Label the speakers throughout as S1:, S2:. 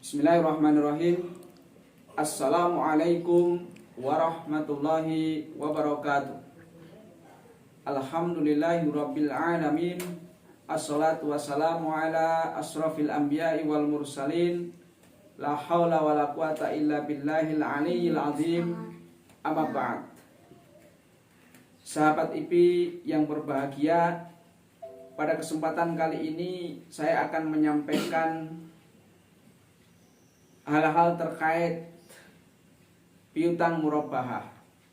S1: Bismillahirrahmanirrahim. Assalamualaikum warahmatullahi wabarakatuh. Alhamdulillahirabbil alamin. Assalatu wassalamu ala asrafil anbiya'i wal mursalin. La haula wala quwata illa billahil aliyyil azim. Amma ba'd. Sahabat IP yang berbahagia, pada kesempatan kali ini saya akan menyampaikan hal-hal terkait piutang murabahah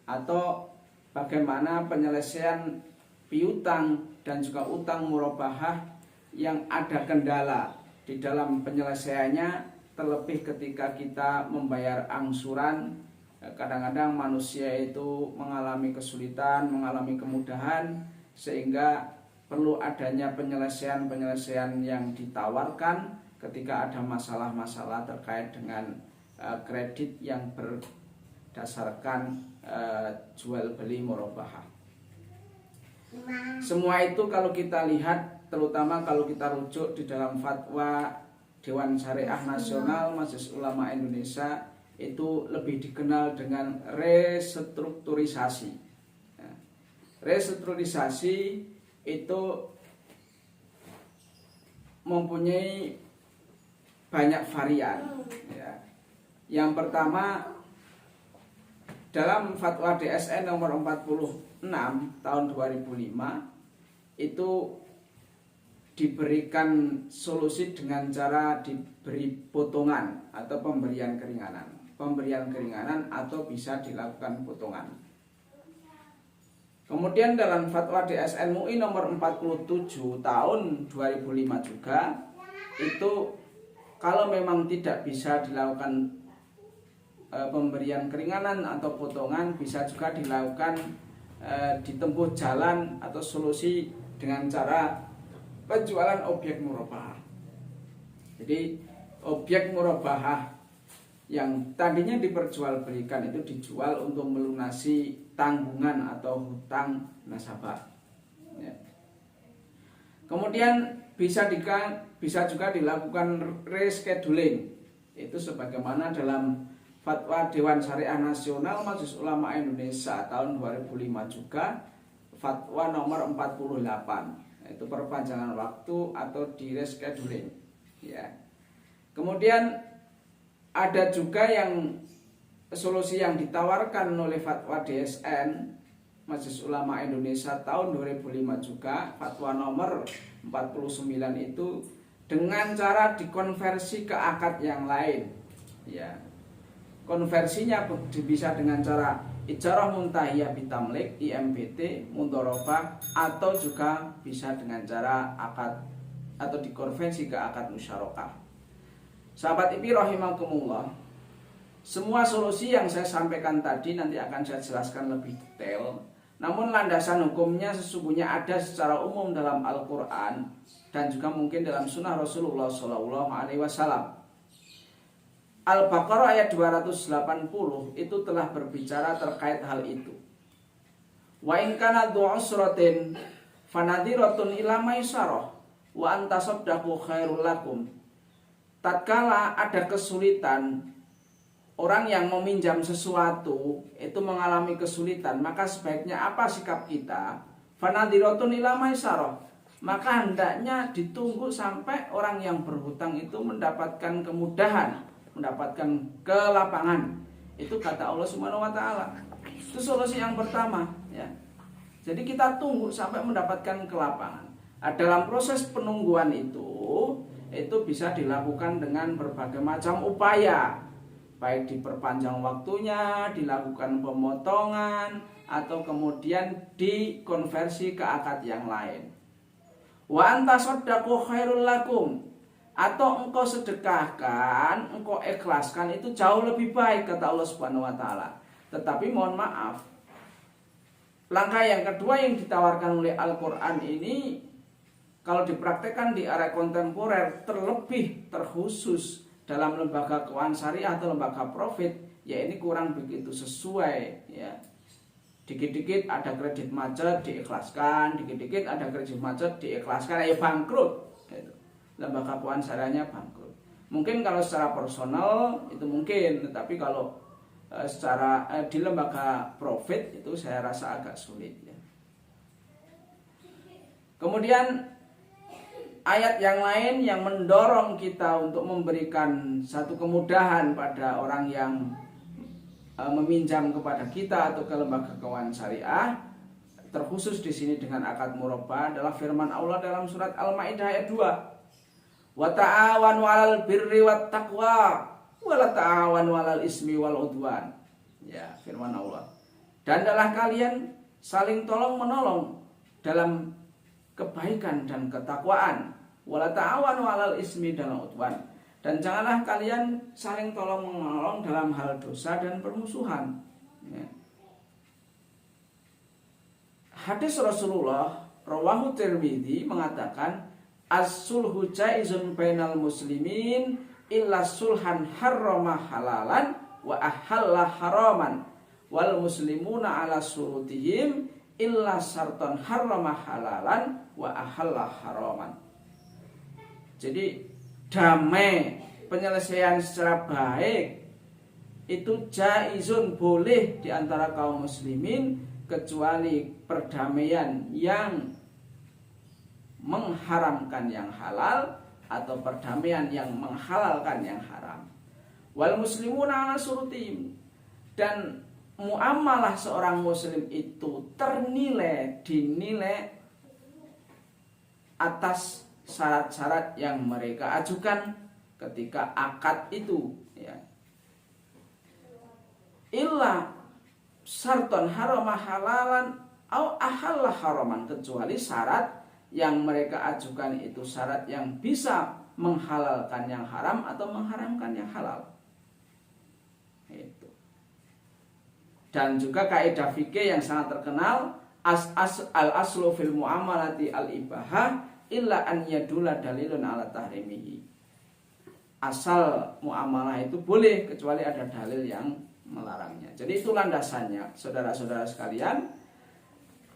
S1: atau bagaimana penyelesaian piutang dan juga utang murabahah yang ada kendala di dalam penyelesaiannya, terlebih ketika kita membayar angsuran. Kadang-kadang manusia itu mengalami kesulitan, mengalami kemudahan, sehingga perlu adanya penyelesaian-penyelesaian yang ditawarkan ketika ada masalah-masalah terkait dengan kredit yang berdasarkan jual beli murabahah. Semua itu kalau kita lihat, terutama kalau kita rujuk di dalam fatwa Dewan Syariah Nasional Majelis Ulama Indonesia, itu lebih dikenal dengan restrukturisasi. Restrukturisasi itu mempunyai banyak varian. Yang pertama, dalam fatwa DSN nomor 46 tahun 2005 itu diberikan solusi dengan cara diberi potongan atau pemberian keringanan atau bisa dilakukan potongan. Kemudian dalam fatwa DSN MUI nomor 47 tahun 2005 juga, itu kalau memang tidak bisa dilakukan pemberian keringanan atau potongan, bisa juga dilakukan ditempuh jalan atau solusi dengan cara penjualan objek murabahah. Jadi objek murabahah yang tadinya diperjualbelikan itu dijual untuk melunasi tanggungan atau hutang nasabah. Kemudian bisa juga dilakukan rescheduling. Itu sebagaimana dalam fatwa Dewan Syariah Nasional Majelis Ulama Indonesia tahun 2005 juga, fatwa nomor 48, itu perpanjangan waktu atau di rescheduling. Kemudian ada juga yang solusi yang ditawarkan oleh fatwa DSN Majelis Ulama Indonesia tahun 2005 juga, fatwa nomor 49, itu dengan cara dikonversi ke akad yang lain. Konversinya bisa dengan cara ijarah muntahiyah bitamlik IMBT mudharabah, atau juga bisa dengan cara akad atau dikonversi ke akad musyarakah. Sahabat IP rahimakumullah, semua solusi yang saya sampaikan tadi nanti akan saya jelaskan lebih detail. Namun landasan hukumnya sesungguhnya ada secara umum dalam Al-Quran dan juga mungkin dalam sunnah Rasulullah SAW. Al-Baqarah ayat 280 itu telah berbicara terkait hal itu. Wa in kana dzu usratin fanadhiratun ila maisarah wa antasaddaqu khairul lakum. Tatkala ada kesulitan, orang yang meminjam sesuatu itu mengalami kesulitan, maka sebaiknya apa sikap kita? Fanadhiratun ila maisarah, maka hendaknya ditunggu sampai orang yang berhutang itu mendapatkan kemudahan, mendapatkan kelapangan. Itu kata Allah Subhanahu wa taala. Itu solusi yang pertama, Jadi kita tunggu sampai mendapatkan kelapangan. Dalam proses penungguan itu bisa dilakukan dengan berbagai macam upaya, baik diperpanjang waktunya, dilakukan pemotongan, atau kemudian dikonversi ke akad yang lain. Wa antasaddaqu khairul lakum, atau engkau sedekahkan, engkau ikhlaskan, itu jauh lebih baik kata Allah Subhanahu wa taala. Tetapi mohon maaf, langkah yang kedua yang ditawarkan oleh Al-Qur'an ini, kalau dipraktekkan di era kontemporer, terlebih terkhusus dalam lembaga keuangan syariah atau lembaga profit, ini kurang begitu sesuai. Dikit-dikit ada kredit macet diikhlaskan, dikit-dikit ada kredit macet diikhlaskan, bangkrut. Lembaga keuangan syariahnya bangkrut. Mungkin kalau secara personal itu mungkin, tetapi kalau secara di lembaga profit itu saya rasa agak sulit ya. Kemudian ayat yang lain yang mendorong kita untuk memberikan satu kemudahan pada orang yang meminjam kepada kita atau ke lembaga keuangan syariah, terkhusus di sini dengan akad murabah, adalah firman Allah dalam surat Al-Maidah ayat 2. Wa ta'awanu 'alal birri wat taqwa wa la ta'awanu 'alal ismi wal udwan. Ya, firman Allah. Dan adalah kalian saling tolong menolong dalam kebaikan dan ketakwaan. Wa la ta'awanu 'alal ismi dan udwan. Dan janganlah kalian saling tolong menolong dalam hal dosa dan permusuhan. Ya. Hadis Rasulullah rawahu Tirmidzi mengatakan, as-sulhu jaizun bainal muslimin illa sulhan harrama halalan wa ahalla haraman wal muslimuna ala surutihim illa syartan harrama halalan wa ahalla haraman. Jadi damai, penyelesaian secara baik itu jaizun, boleh di antara kaum muslimin, kecuali perdamaian yang mengharamkan yang halal atau perdamaian yang menghalalkan yang haram. Wal muslimuna ala surutihim, dan muamalah seorang muslim itu dinilai atas syarat-syarat yang mereka ajukan ketika akad itu ya. Illa syarton harama halalan au ahalla haraman, kecuali syarat yang mereka ajukan itu syarat yang bisa menghalalkan yang haram atau mengharamkan yang halal. Itu. Dan juga kaidah fikih yang sangat terkenal, al-aslu fil muamalati al-ibahah illa an yadula dalilun ala tahrimihi. Asal muamalah itu boleh kecuali ada dalil yang melarangnya. Jadi itu landasannya, saudara-saudara sekalian.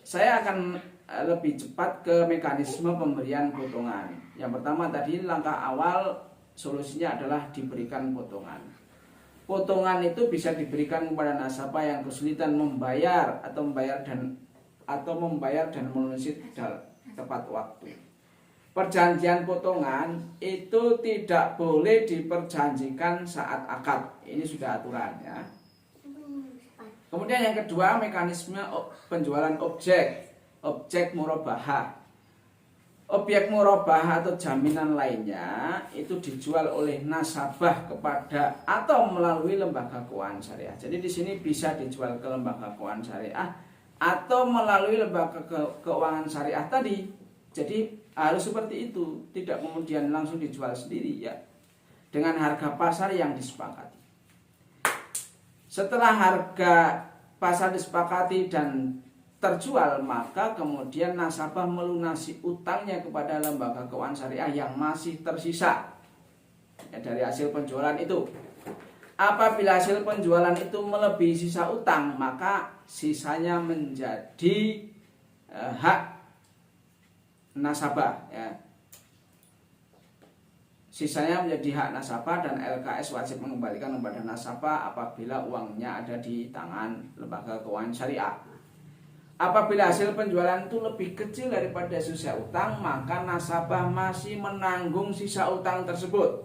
S1: Saya akan lebih cepat ke mekanisme pemberian potongan. Yang pertama tadi, langkah awal solusinya adalah diberikan potongan. Potongan itu bisa diberikan kepada nasabah yang kesulitan membayar atau membayar dan melunasi tepat waktu. Perjanjian potongan itu tidak boleh diperjanjikan saat akad. Ini sudah aturan ya. Kemudian yang kedua, mekanisme penjualan objek murabahah. Objek murabahah atau jaminan lainnya itu dijual oleh nasabah kepada atau melalui lembaga keuangan syariah. Jadi di sini bisa dijual ke lembaga keuangan syariah atau melalui lembaga keuangan syariah tadi. Jadi harus seperti itu, tidak kemudian langsung dijual sendiri ya, dengan harga pasar yang disepakati. Setelah harga pasar disepakati dan terjual, maka kemudian nasabah melunasi utangnya kepada lembaga keuangan syariah yang masih tersisa ya, dari hasil penjualan itu. Apabila hasil penjualan itu melebihi sisa utang, maka sisanya menjadi hak nasabah ya. Sisanya menjadi hak nasabah dan LKS wajib mengembalikan kepada nasabah apabila uangnya ada di tangan lembaga keuangan syariah. Apabila hasil penjualan itu lebih kecil daripada sisa utang, maka nasabah masih menanggung sisa utang tersebut,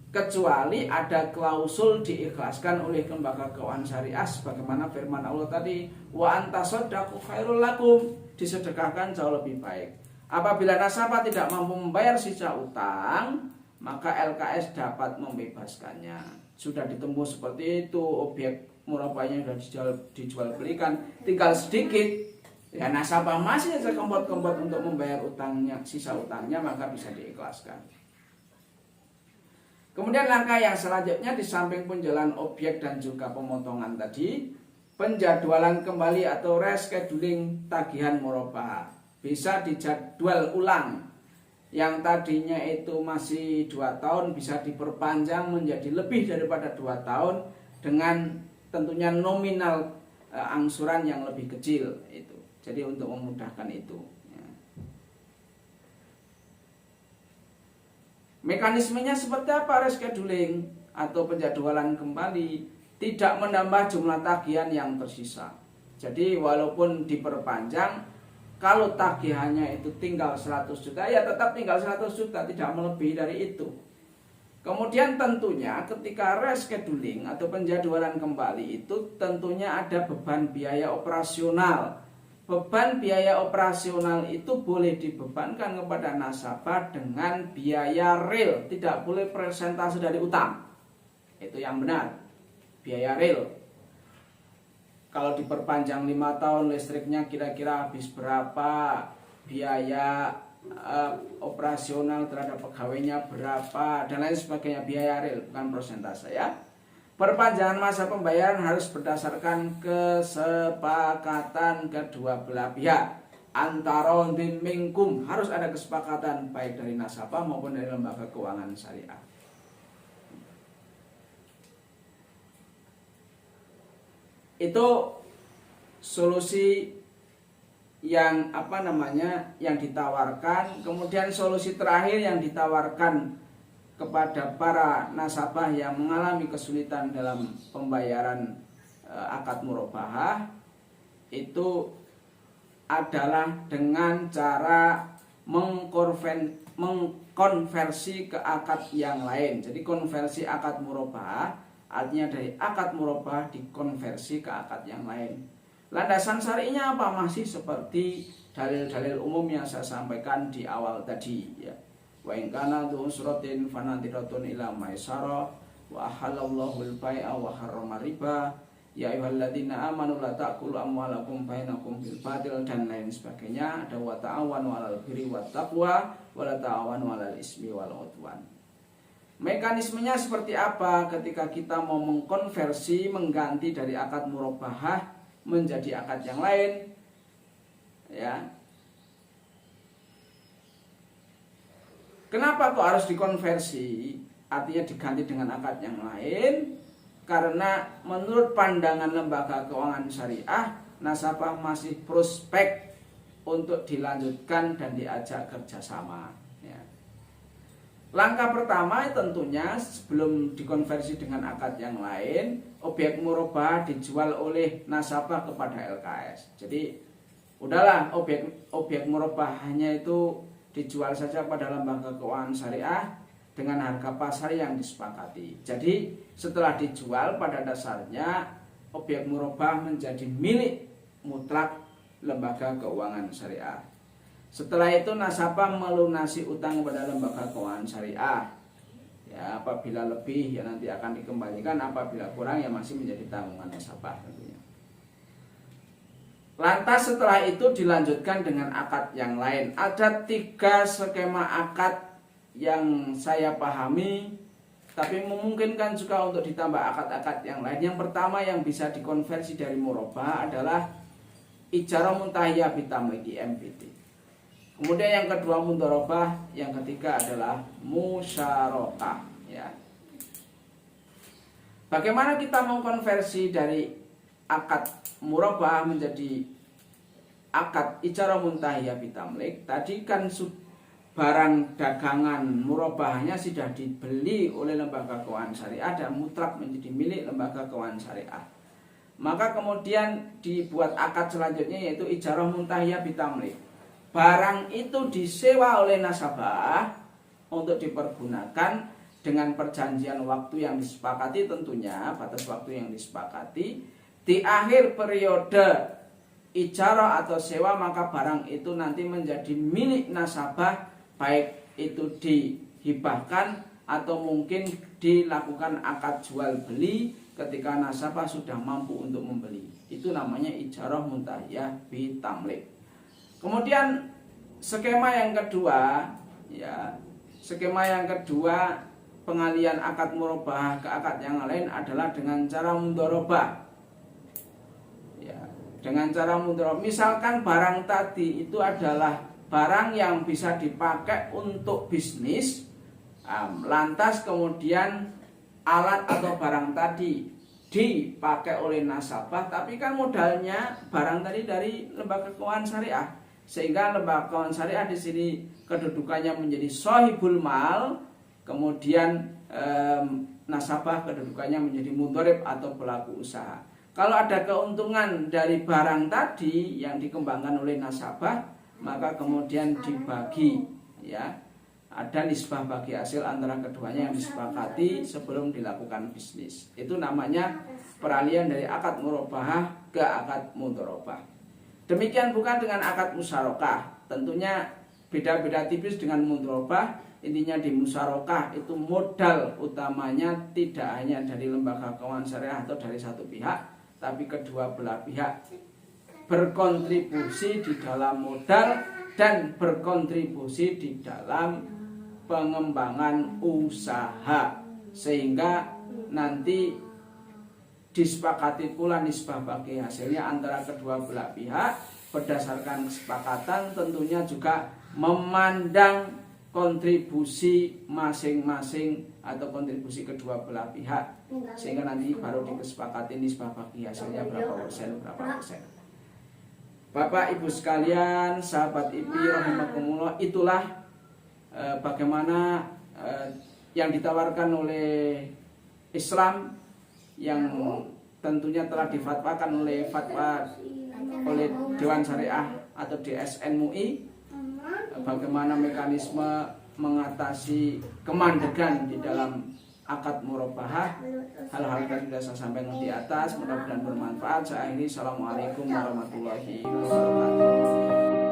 S1: kecuali ada klausul diikhlaskan oleh lembaga keuangan syariah, sebagaimana firman Allah tadi, wa antasaddaqu khairul lakum, disedekahkan jauh lebih baik. Apabila nasabah tidak mampu membayar sisa utang, maka LKS dapat membebaskannya. Sudah ditembus seperti itu, objek murabahnya sudah dijual belikan, tinggal sedikit ya, nasabah masih saja kempot-kempot untuk membayar utangnya, sisa utangnya, maka bisa diikhlaskan. Kemudian langkah yang selanjutnya, di samping penjualan objek dan juga pemotongan tadi, penjadwalan kembali atau rescheduling tagihan murabah. Bisa dijadwal ulang. Yang tadinya itu masih 2 tahun bisa diperpanjang menjadi lebih daripada 2 tahun dengan tentunya nominal angsuran yang lebih kecil itu. Jadi untuk memudahkan itu. Ya. Mekanismenya seperti apa rescheduling atau penjadwalan kembali? Tidak menambah jumlah tagihan yang tersisa. Jadi walaupun diperpanjang, kalau tagihannya itu tinggal 100 juta, ya tetap tinggal 100 juta, tidak melebihi dari itu. Kemudian tentunya ketika rescheduling atau penjadwalan kembali itu tentunya ada beban biaya operasional. Beban biaya operasional itu boleh dibebankan kepada nasabah dengan biaya real, tidak boleh persentase dari utang. Itu yang benar, biaya real. Kalau diperpanjang 5 tahun listriknya kira-kira habis berapa, biaya operasional terhadap pegawainya berapa, dan lain sebagainya, biaya real, bukan persentase ya. Perpanjangan masa pembayaran harus berdasarkan kesepakatan kedua belah pihak. Antara minkum, harus ada kesepakatan baik dari nasabah maupun dari lembaga keuangan syariah. Itu solusi yang yang ditawarkan. Kemudian solusi terakhir yang ditawarkan kepada para nasabah yang mengalami kesulitan dalam pembayaran akad murabahah itu adalah dengan cara mengkonversi ke akad yang lain. Jadi konversi akad murabahah artinya dari akad murabahah dikonversi ke akad yang lain. Landasan syar'inya apa? Masih seperti dalil-dalil umum yang saya sampaikan di awal tadi ya. Wa in kana dzu usratin fanadiratun ila maisarah wa halallahu al-bai'a wa harrama riba ya ayyuhalladzina amanu la ta'kulu amwalakum bainakum bil batil dan lain sebagainya. Ada wa ta'awanu 'alal birri wat taqwa wa la ta'awanu 'alal ismi wal 'udwan. Mekanismenya seperti apa ketika kita mau mengkonversi, mengganti dari akad murabahah menjadi akad yang lain ya. Kenapa kok harus dikonversi? Artinya diganti dengan akad yang lain. Karena menurut pandangan lembaga keuangan syariah, nasabah masih prospek untuk dilanjutkan dan diajak kerjasama ya. Langkah pertama tentunya sebelum dikonversi dengan akad yang lain, objek murabahah dijual oleh nasabah kepada LKS. Jadi udahlah, objek murabahahnya itu dijual saja pada lembaga keuangan syariah dengan harga pasar yang disepakati. Jadi setelah dijual, pada dasarnya objek murabahah menjadi milik mutlak lembaga keuangan syariah. Setelah itu nasabah melunasi utang kepada lembaga keuangan syariah. Ya, apabila lebih ya nanti akan dikembalikan, apabila kurang ya masih menjadi tanggungan nasabah tentunya. Lantas setelah itu dilanjutkan dengan akad yang lain. Ada 3 skema akad yang saya pahami, tapi memungkinkan juga untuk ditambah akad-akad yang lain. Yang pertama yang bisa dikonversi dari murabahah adalah ijarah muntahiyah bitamliki MPT. Kemudian yang kedua mudharabah, yang ketiga adalah musyarakah ya. Bagaimana kita mengkonversi dari akad murabahah menjadi akad ijarah muntahiyah bitamlik? Tadi kan barang dagangan murabahahnya sudah dibeli oleh lembaga keuangan syariah dan mutlak menjadi milik lembaga keuangan syariah. Maka kemudian dibuat akad selanjutnya yaitu ijarah muntahiyah bitamlik. Barang itu disewa oleh nasabah untuk dipergunakan dengan perjanjian waktu yang disepakati, tentunya batas waktu yang disepakati. Di akhir periode ijarah atau sewa, maka barang itu nanti menjadi milik nasabah, baik itu dihibahkan atau mungkin dilakukan akad jual beli ketika nasabah sudah mampu untuk membeli. Itu namanya ijarah muntahiyah bitamlik. Kemudian skema yang kedua ya, skema yang kedua pengalian akad murabahah ke akad yang lain adalah dengan cara mudharabah. Ya, dengan cara mudharabah. Misalkan barang tadi itu adalah barang yang bisa dipakai untuk bisnis, lantas kemudian alat atau barang tadi dipakai oleh nasabah, tapi kan modalnya barang tadi dari lembaga keuangan syariah, sehingga lembaga keuangan syariah di sini kedudukannya menjadi shahibul mal, kemudian nasabah kedudukannya menjadi mudharib atau pelaku usaha. Kalau ada keuntungan dari barang tadi yang dikembangkan oleh nasabah, maka kemudian dibagi, ya. Ada nisbah bagi hasil antara keduanya yang disepakati sebelum dilakukan bisnis. Itu namanya peralihan dari akad murabahah ke akad mudharabah. Demikian bukan dengan akad musyarakah. Tentunya beda-beda tipis dengan mudharabah. Intinya di musyarakah itu modal utamanya tidak hanya dari lembaga keuangan syariah atau dari satu pihak, tapi kedua belah pihak berkontribusi di dalam modal dan berkontribusi di dalam pengembangan usaha, sehingga nanti disepakati pula nisbah bagi hasilnya antara kedua belah pihak. Berdasarkan kesepakatan tentunya juga memandang kontribusi masing-masing atau kontribusi kedua belah pihak, sehingga nanti baru disepakati nisbah bagi hasilnya berapa persen. Bapak Ibu sekalian, sahabat IPI rahimakumullah, itulah bagaimana yang ditawarkan oleh Islam yang tentunya telah difatwakan oleh Dewan Syariah atau DSN MUI, bagaimana mekanisme mengatasi kemandegan di dalam akad murabahah. Hal-hal yang sudah saya sampaikan di atas mudah-mudahan bermanfaat. Saya akhiri. Assalamualaikum warahmatullahi wabarakatuh.